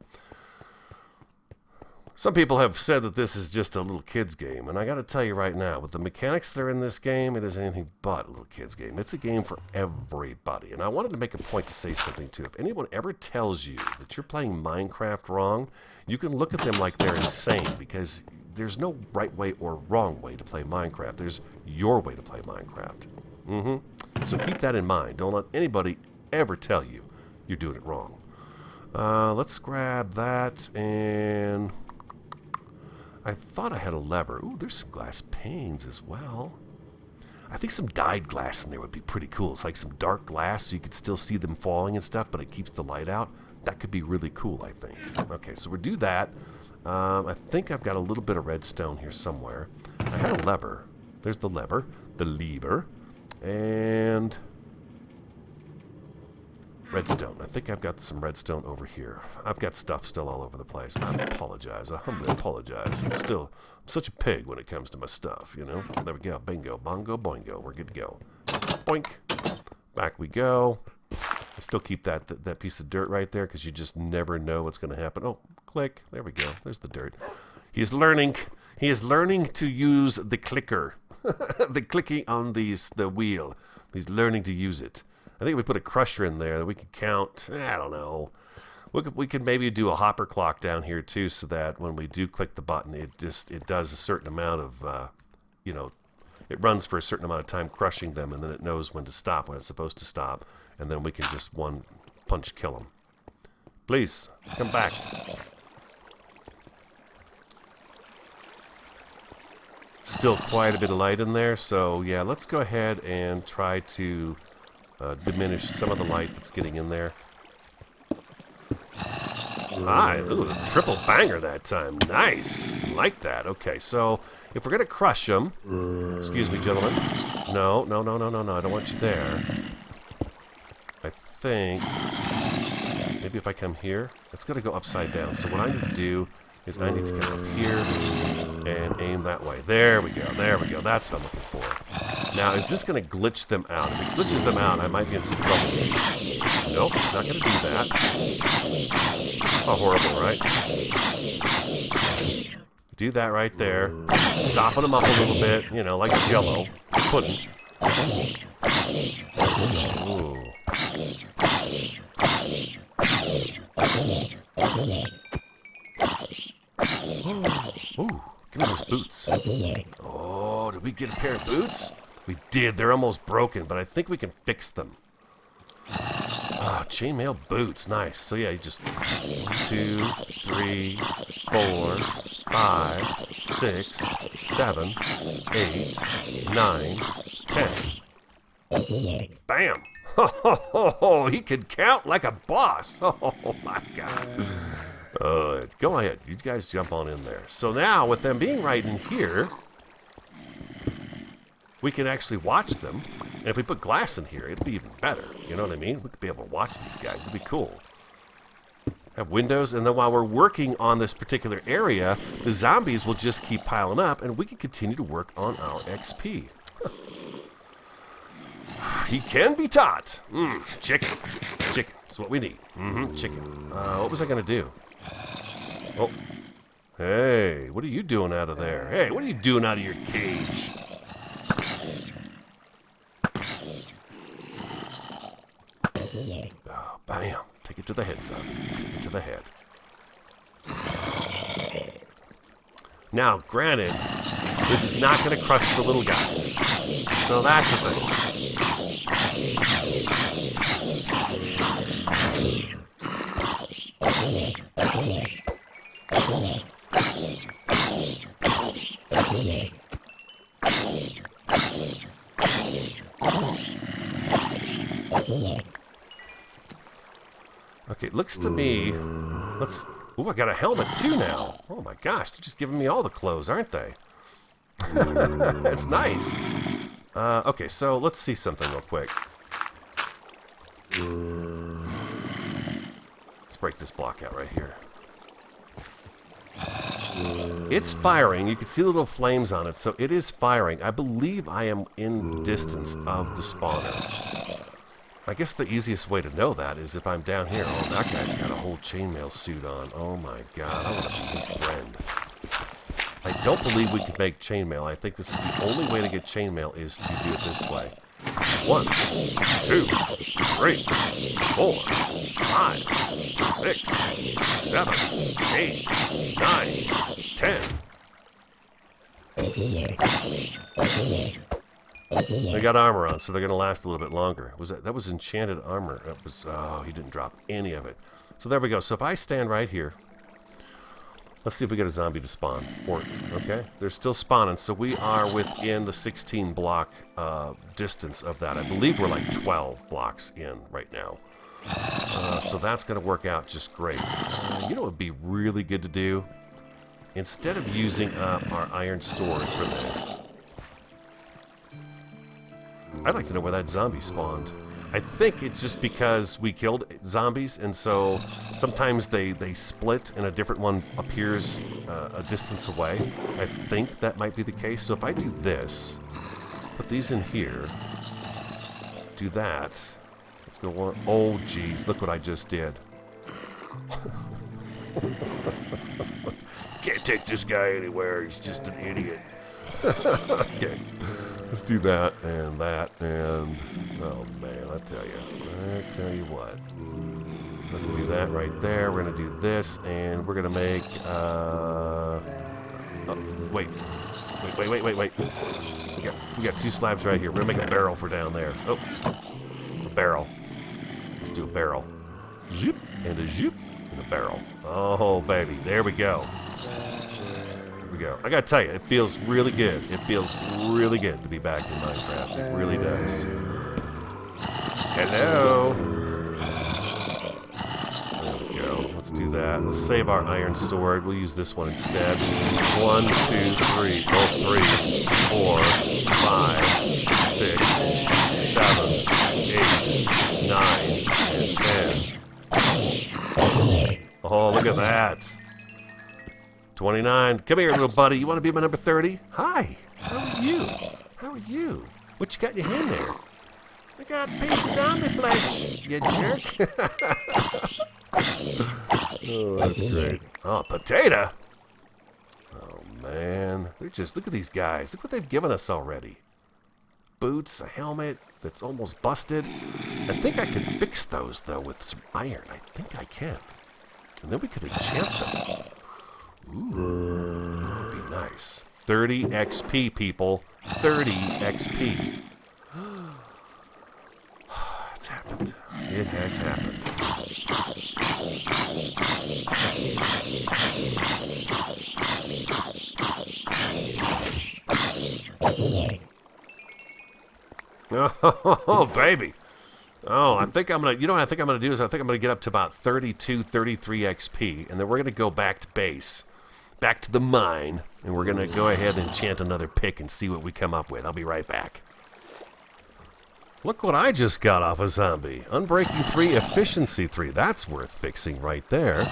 A: Some people have said that this is just a little kid's game, and I got to tell you right now, with the mechanics that are in this game, it is anything but a little kid's game. It's a game for everybody, and I wanted to make a point to say something, too. If anyone ever tells you that you're playing Minecraft wrong, you can look at them like they're insane, because there's no right way or wrong way to play Minecraft. There's your way to play Minecraft. So keep that in mind. Don't let anybody ever tell you you're doing it wrong. Let's grab that, and... I thought I had a lever. Ooh, there's some glass panes as well. I think some dyed glass in there would be pretty cool. It's like some dark glass so you could still see them falling and stuff, but it keeps the light out. That could be really cool, I think. Okay, so we'll do that. I think I've got a little bit of redstone here somewhere. I had a lever. There's the lever. The lever. And... redstone. I think I've got some redstone over here. I've got stuff still all over the place. I apologize. I humbly apologize. I'm such a pig when it comes to my stuff, you know? There we go. Bingo, bongo, boingo. We're good to go. Boink. Back we go. I still keep that piece of dirt right there because you just never know what's going to happen. Oh, click. There we go. There's the dirt. He's learning. He is learning to use the clicker. The clicking on the wheel. He's learning to use it. I think if we put a crusher in there, that we could count, I don't know. We could maybe do a hopper clock down here too, so that when we do click the button, it does a certain amount of, it runs for a certain amount of time crushing them, and then it knows when to stop, when it's supposed to stop, and then we can just one punch kill them. Please, come back. Still quite a bit of light in there, so yeah, let's go ahead and try to diminish some of the light that's getting in there. Ooh, a triple banger that time. Nice. Like that. Okay, so if we're going to crush them... Excuse me, gentlemen. No. I don't want you there. think maybe if I come here, it's going to go upside down. So what I need to do is I need to come up here and aim that way. There we go. There we go. That's what I'm looking for. Now, is this going to glitch them out? If it glitches them out, I might be in some trouble. Nope, it's not going to do that. Oh, horrible, right? Do that right there. Soften them up a little bit, you know, like Jell-O. Pudding. Ooh. Ooh, give me those boots. Oh, did we get a pair of boots? We did. They're almost broken, but I think we can fix them. Ah, chainmail boots. Nice. So yeah, you just 1, 2, 3, 4, 5, 6, 7, 8, 9, 10. Bam! Oh, he could count like a boss. Oh my God. Go ahead. You guys jump on in there. So now, with them being right in here, we can actually watch them. And if we put glass in here, it'd be even better. You know what I mean? We could be able to watch these guys. It'd be cool. Have windows, and then while we're working on this particular area, the zombies will just keep piling up, and we can continue to work on our XP. He can be taught. Chicken. Chicken is what we need. Chicken. What was I going to do? Oh. Hey, what are you doing out of there? Hey, what are you doing out of your cage? Oh, bam. Take it to the head, son. Take it to the head. Now, granted, this is not going to crush the little guys. So that's the thing. Okay, it looks to me... Let's... Ooh, I got a helmet too now. Oh my gosh, they're just giving me all the clothes, aren't they? It's nice. Okay, so let's see something real quick. Let's break this block out right here. It's firing. You can see the little flames on it, so it is firing. I believe I am in distance of the spawner. I guess the easiest way to know that is if I'm down here. Oh, that guy's got a whole chainmail suit on. Oh my God, I want to be his friend. I don't believe we can make chainmail. I think this is the only way to get chainmail is to do it this way. 1, 2, 3, 4, 5, 6, 7, 8, 9, 10. They got armor on, so they're going to last a little bit longer. That was enchanted armor. That was, oh, he didn't drop any of it. So there we go. So if I stand right here, let's see if we get a zombie to spawn. Okay, they're still spawning, so we are within the 16 block distance of that. I believe we're like 12 blocks in right now. So that's going to work out just great. You know what would be really good to do? Instead of using up our iron sword for this, I'd like to know where that zombie spawned. I think it's just because we killed zombies, and so sometimes they split and a different one appears a distance away. I think that might be the case. So if I do this, put these in here, do that. Let's go one. Oh, geez, look what I just did. Can't take this guy anywhere. He's just an idiot. Okay. Let's do that, and oh man, I tell you what. Let's do that right there. We're gonna do this, and we're gonna make, oh, wait. We got 2 slabs right here. We're gonna make a barrel for down there. Oh, a barrel. Let's do a barrel. Zoop, and a zoop, and a barrel. Oh, baby, there we go. Go. I gotta tell you, it feels really good. It feels really good to be back in Minecraft. It really does. Hello. There we go. Let's do that. Let's save our iron sword. We'll use this one instead. 1, 2, 3. Oh, 3, 4, 5, 6, 7, 8, 9, 29. Come here, little buddy. You want to be my number 30? Hi. How are you? How are you? What you got in your hand there? I got a piece of zombie flesh, you jerk. Oh, that's great. Oh, potato. Oh, man. They're just, look at these guys. Look what they've given us already. Boots, a helmet that's almost busted. I think I could fix those, though, with some iron. I think I can. And then we could enchant them. Ooh, that would be nice. 30 XP, people. 30 XP. It's happened. It has happened. Oh, baby. Oh, I think I'm going to, you know what I think I'm going to do is I think I'm going to get up to about 32, 33 XP, and then we're going to go back to base, back to the mine, and we're going to go ahead and enchant another pick and see what we come up with. I'll be right back. Look what I just got off a zombie. Unbreaking 3, Efficiency 3. That's worth fixing right there.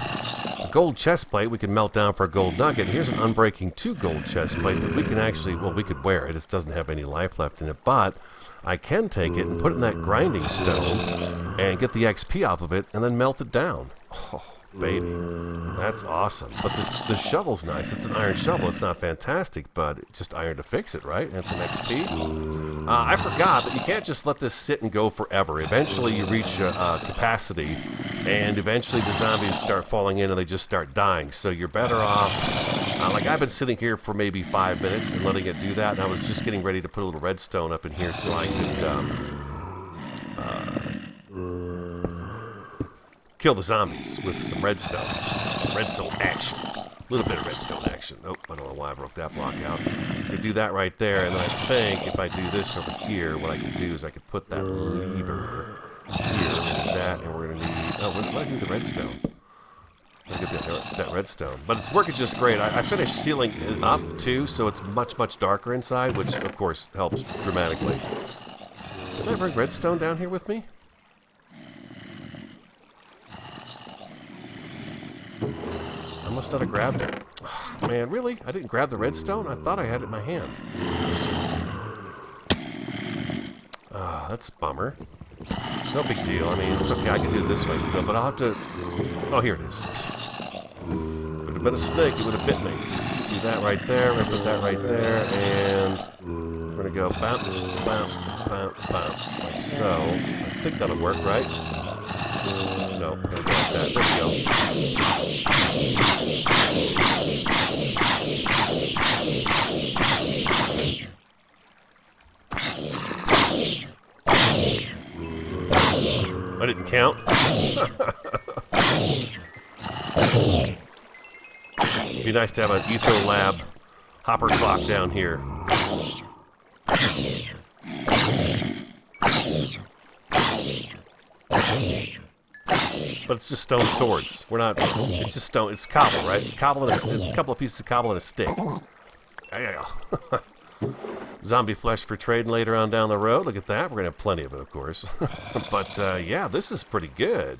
A: A gold chest plate we can melt down for a gold nugget. Here's an Unbreaking 2 gold chest plate that we can actually, well, we could wear it. It doesn't have any life left in it, but I can take it and put it in that grinding stone and get the XP off of it and then melt it down. Oh, baby. That's awesome. But this shovel's nice. It's an iron shovel. It's not fantastic, but it's just iron to fix it, right? And some XP. I forgot that you can't just let this sit and go forever. Eventually you reach a capacity, and eventually the zombies start falling in and they just start dying. So you're better off... like I've been sitting here for maybe 5 minutes and letting it do that, and I was just getting ready to put a little redstone up in here so I could kill the zombies with some redstone. Some redstone action. A little bit of redstone action. Oh, I don't know why I broke that block out. I could do that right there, and then I think if I do this over here, what I can do is I could put that lever here, and that, and we're going to need... Oh, what did I do with the redstone? I get that redstone. But it's working just great. I finished sealing it up, too, so it's much, much darker inside, which, of course, helps dramatically. Did I bring redstone down here with me? I must not have grabbed it. Oh, man, really? I didn't grab the redstone? I thought I had it in my hand. Ah, that's a bummer. No big deal. I mean, it's okay. I can do it this way still, but I'll have to... Oh, here it is. If it would have been a snake, it would have bit me. Let's do that right there. We're going to put that right there, and we're going to go bounce, bounce, bounce, bounce, like so. I think that'll work, right? No, like that. There we go. I didn't count. It'd be nice to have an Etho Lab hopper clock down here. But it's just stone swords. We're not. It's just stone. It's cobble, right? It's cobble and a couple of pieces of cobble and a stick. Yeah. Zombie flesh for trading later on down the road. Look at that. We're gonna have plenty of it, of course. But yeah, this is pretty good.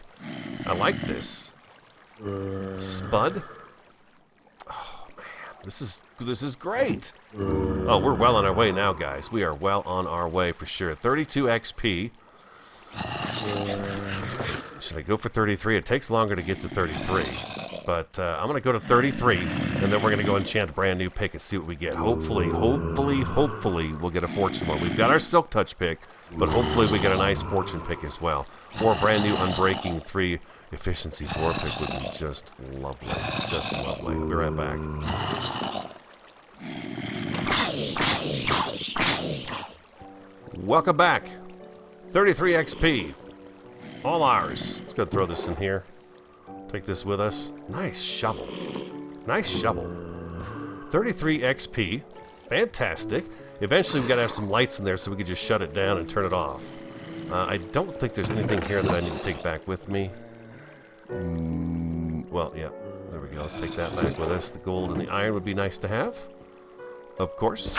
A: I like this. Spud. Oh man, this is great. Oh, we're well on our way now, guys. We are well on our way for sure. 32 XP. Should I go for 33? It takes longer to get to 33. But I'm going to go to 33, and then we're going to go enchant a brand new pick and see what we get. Hopefully, we'll get a fortune one. We've got our Silk Touch pick, but hopefully we get a nice fortune pick as well. Or a brand new Unbreaking 3 Efficiency 4 pick would be just lovely. Just lovely. We'll be right back. Welcome back. 33 XP. All ours. Let's go throw this in here. Take this with us. Nice shovel. Nice shovel. 33 XP. Fantastic. Eventually we've got to have some lights in there so we can just shut it down and turn it off. I don't think there's anything here that I need to take back with me. Well, yeah. There we go. Let's take that back with us. The gold and the iron would be nice to have. Of course.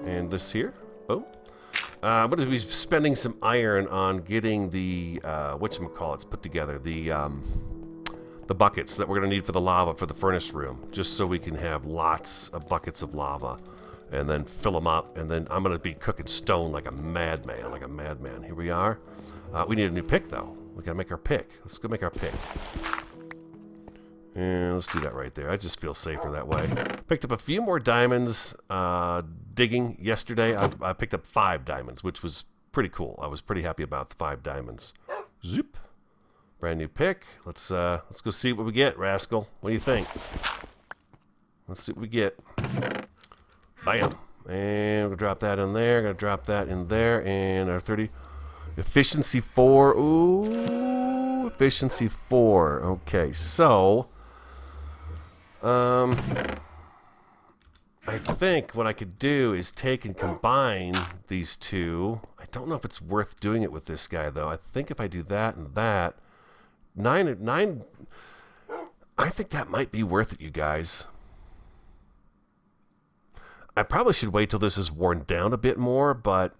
A: And this here. Oh. I'm going to be spending some iron on getting the, whatchamacallits put together. The the buckets that we're going to need for the lava for the furnace room, just so we can have lots of buckets of lava, and then fill them up, and then I'm going to be cooking stone like a madman, Here we are. We need a new pick, though. We got to make our pick. Let's go make our pick. And let's do that right there. I just feel safer that way. Picked up a few more diamonds digging yesterday. I picked up 5 diamonds, which was pretty cool. I was pretty happy about the 5 diamonds. Zoop. Brand new pick. Let's go see what we get, Rascal. What do you think? Let's see what we get. Bam. And we'll drop that in there. Gonna drop that in there. And our 30. Efficiency 4. Ooh. Efficiency 4. Okay, so I think what I could do is take and combine these two. I don't know if it's worth doing it with this guy, though. I think if I do that and that, 9, I think that might be worth it, you guys. I probably should wait till this is worn down a bit more, but,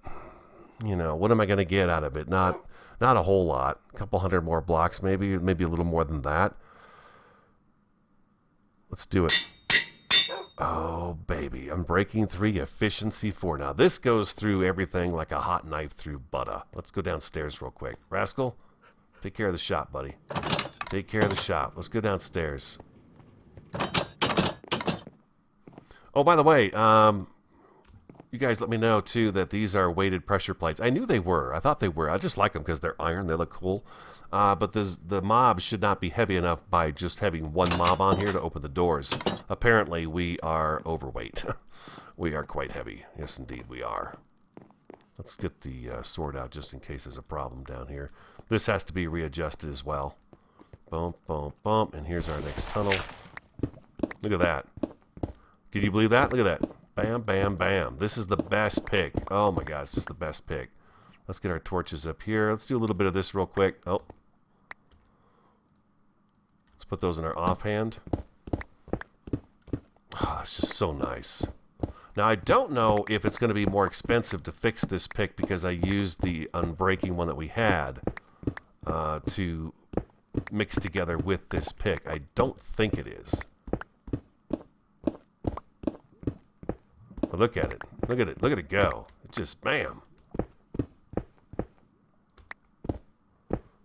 A: you know, what am I going to get out of it? Not a whole lot. A couple hundred more blocks, maybe a little more than that. Let's do it. Oh, baby. Unbreaking 3, efficiency 4. Now, this goes through everything like a hot knife through butter. Let's go downstairs real quick. Rascal, take care of the shop, buddy. Take care of the shop. Let's go downstairs. Oh, by the way, you guys let me know, too, that these are weighted pressure plates. I knew they were. I thought they were. I just like them because they're iron. They look cool. But the mobs should not be heavy enough by just having one mob on here to open the doors. Apparently, we are overweight. We are quite heavy. Yes, indeed, we are. Let's get the sword out just in case there's a problem down here. This has to be readjusted as well. Bump, bump, bump. And here's our next tunnel. Look at that. Can you believe that? Look at that. Bam, bam, bam. This is the best pick. Oh, my God. It's just the best pick. Let's get our torches up here. Let's do a little bit of this real quick. Oh. Let's put those in our offhand. Oh, it's just so nice. Now, I don't know if it's going to be more expensive to fix this pick because I used the unbreaking one that we had to mix together with this pick. I don't think it is. But look at it. Look at it. Look at it go. It just, bam.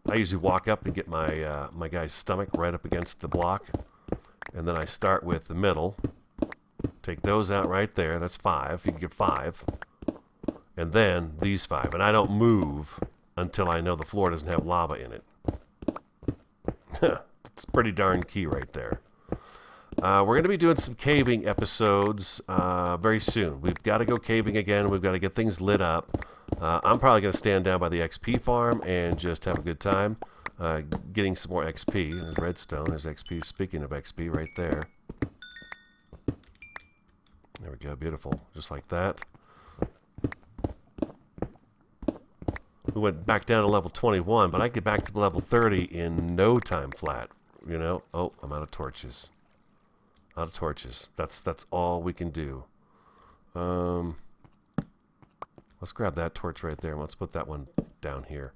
A: I usually walk up and get my my guy's stomach right up against the block. And then I start with the middle. Take those out right there. That's 5. You can get 5. And then these 5. And I don't move until I know the floor doesn't have lava in it. It's pretty darn key right there. We're going to be doing some caving episodes very soon. We've got to go caving again. We've got to get things lit up. I'm probably going to stand down by the XP farm and just have a good time getting some more XP. There's redstone. There's XP. Speaking of XP, right there. There we go. Beautiful. Just like that. We went back down to level 21, but I get back to level 30 in no time flat. You know? Oh, I'm out of torches. Out of torches. That's all we can do. Let's grab that torch right there and let's put that one down here.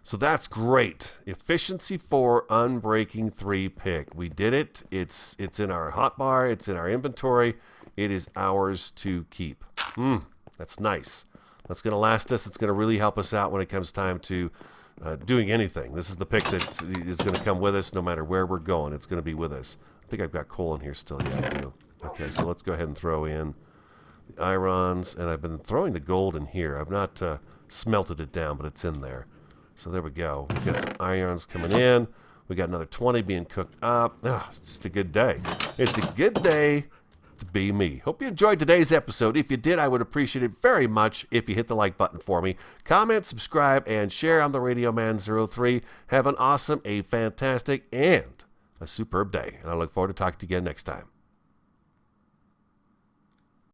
A: So that's great. Efficiency 4, unbreaking 3 pick. We did it. It's in our hotbar. It's in our inventory. It is ours to keep. That's nice. That's going to last us. It's going to really help us out when it comes time to doing anything. This is the pick that is going to come with us no matter where we're going. It's going to be with us. I think I've got coal in here still. Yeah, I do. Okay, so let's go ahead and throw in the irons. And I've been throwing the gold in here. I've not smelted it down, but it's in there. So there we go. We've got some irons coming in. We got another 20 being cooked up. It's just a good day. It's a good day to be me. Hope you enjoyed today's episode. If you did, I would appreciate it very much if you hit the like button for me. Comment, subscribe, and share. I'm the Radio Man 03. Have an awesome, a fantastic, and a superb day. And I look forward to talking to you again next time.